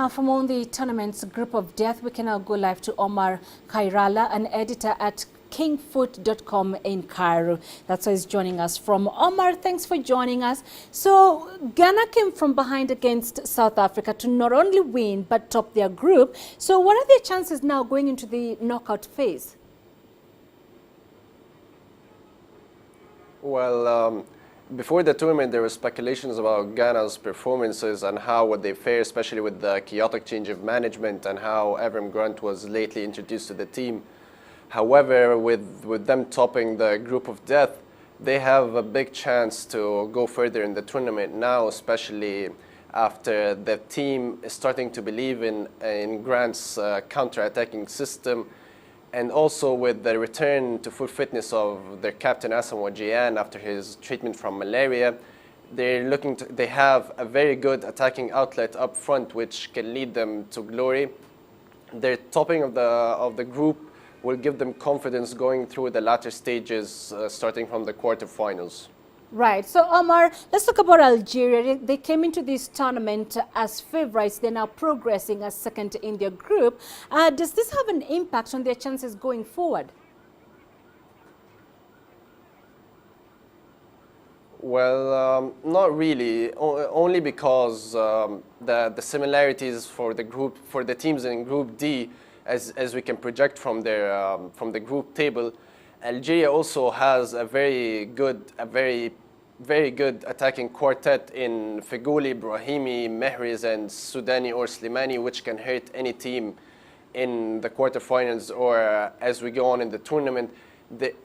From all the tournament's group of death, we can now go live to Omar Khairallah, an editor at kingfoot.com in Cairo. That's why he's joining us from. Omar, thanks for joining us. So Ghana came from behind against South Africa to not only win but top their group. So what are their chances now going into the knockout phase? Well, before the tournament, there were speculations about Ghana's performances and how would they fare, especially with the chaotic change of management and how Avram Grant was lately introduced to the team. However, with them topping the group of death, they have a big chance to go further in the tournament now, especially after the team is starting to believe in Grant's counter-attacking system. And also with the return to full fitness of their captain Asamoah Gyan after his treatment from malaria, they have a very good attacking outlet up front, which can lead them to glory. Their topping of the group will give them confidence going through the latter stages, starting from the quarterfinals. Right. So, Omar, let's talk about Algeria. They came into this tournament as favorites. They're now progressing as second in their group. Does this have an impact on their chances going forward? Well, not really. Only because the similarities for the teams in Group D, as we can project from the group table, Algeria also has a very good attacking quartet in Feghouli, Brahimi, Mehriz, and Sudani or Slimani, which can hurt any team in the quarterfinals or as we go on in the tournament.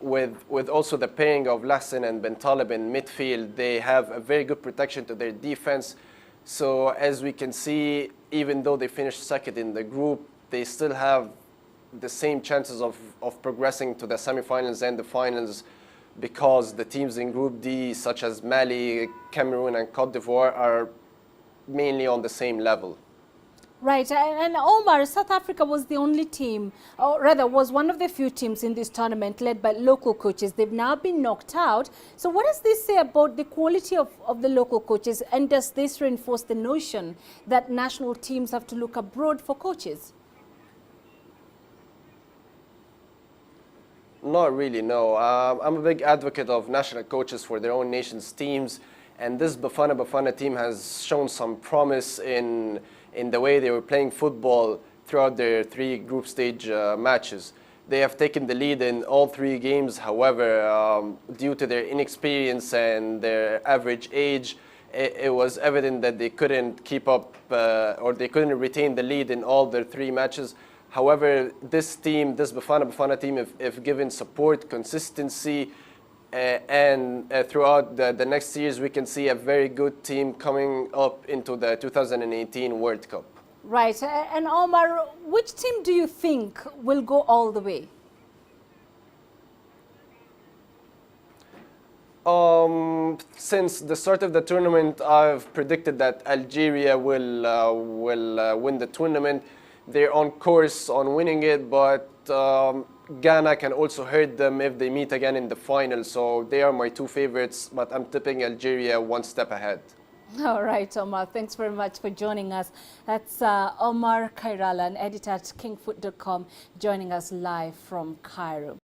With also the pairing of Lassin and Bentaleb in midfield, they have a very good protection to their defense. So as we can see, even though they finished second in the group, they still have the same chances of progressing to the semifinals and the finals, because the teams in Group D, such as Mali, Cameroon, and Cote d'Ivoire, are mainly on the same level. Right. And Omar, South Africa was the only team, or rather was one of the few teams in this tournament led by local coaches. They've now been knocked out. So what does this say about the quality of the local coaches? And does this reinforce the notion that national teams have to look abroad for coaches? Not really, no. I'm a big advocate of national coaches for their own nation's teams, and this Bafana team has shown some promise in the way they were playing football throughout their 3 group stage matches. They have taken the lead in all 3 games. However, due to their inexperience and their average age, it was evident that they couldn't keep up or they couldn't retain the lead in all their 3 matches. However, this team, this Bafana team, if given support, consistency, and throughout the next years, we can see a very good team coming up into the 2018 World Cup. Right. And Omar, which team do you think will go all the way? Since the start of the tournament, I've predicted that Algeria will win the tournament. They're on course on winning it, but Ghana can also hurt them if they meet again in the final. So they are my 2 favorites, but I'm tipping Algeria 1 step ahead. All right, Omar, thanks very much for joining us. That's Omar Khairallah, an editor at kingfoot.com, joining us live from Cairo.